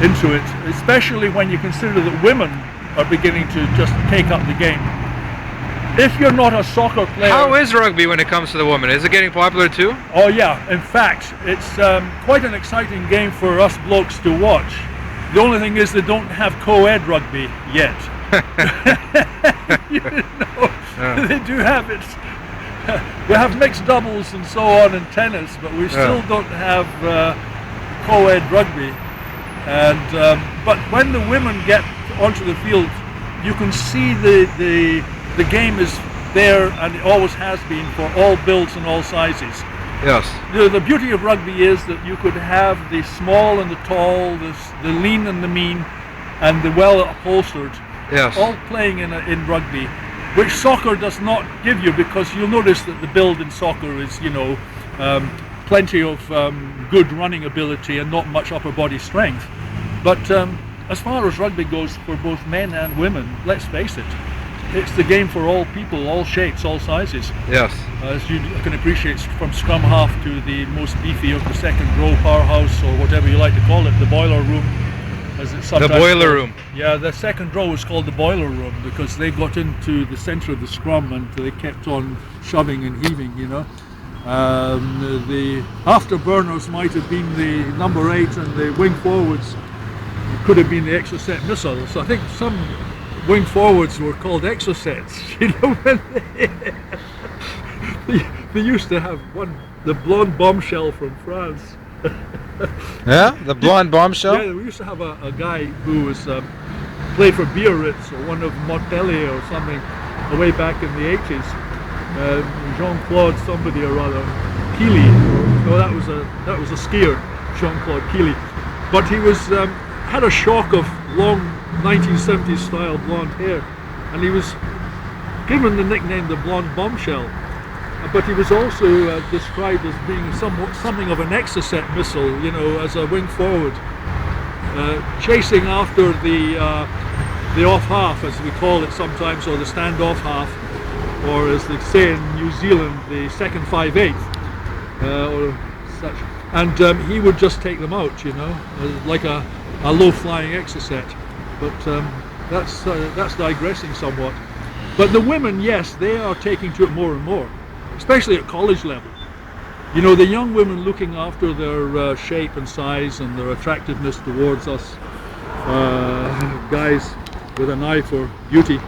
into it, especially when you consider that women are beginning to just take up the game. If you're not a soccer player... How is rugby when it comes to the women? Is it getting popular too? Oh yeah, in fact, it's quite an exciting game for us blokes to watch. The only thing is they don't have co-ed rugby yet. You know, they do have it. We have mixed doubles and so on in tennis, but we still don't have co-ed rugby. And but when the women get onto the field, you can see the game is there, and it always has been, for all builds and all sizes. Yes. The beauty of rugby is that you could have the small and the tall, the lean and the mean, and the well upholstered, all playing in rugby, which soccer does not give you, because you'll notice that the build in soccer is, you know, plenty of good running ability and not much upper body strength. But as far as rugby goes, for both men and women, let's face it, it's the game for all people, all shapes, all sizes. Yes. As you can appreciate, from scrum half to the most beefy of the second row powerhouse, or whatever you like to call it, the boiler room, as it's sometimes the boiler called. room. Yeah, the second row is called the boiler room because they got into the centre of the scrum and they kept on shoving and heaving, you know. The afterburners might have been the number 8, and the wing forwards could have been the Exocet missiles. So I think some wing forwards were called Exocets, you know, when they used to have the blonde bombshell from France. Yeah, the blonde bombshell? Yeah, we used to have a guy who was played for Biarritz or one of Montpellier or something way back in the 80s. Jean-Claude somebody or other, Keely. No, that was a skier, Jean-Claude Keely. But he was had a shock of long 1970s style blonde hair, and he was given the nickname the blonde bombshell. But he was also described as being something of an Exocet missile, you know, as a wing forward, chasing after the off half, as we call it sometimes, or the standoff half, or as they say in New Zealand, the second 5/8, or such. And he would just take them out, you know, like a low-flying Exocet. But that's digressing somewhat. But the women, yes, they are taking to it more and more, especially at college level. You know, the young women looking after their shape and size and their attractiveness towards us guys with an eye for beauty.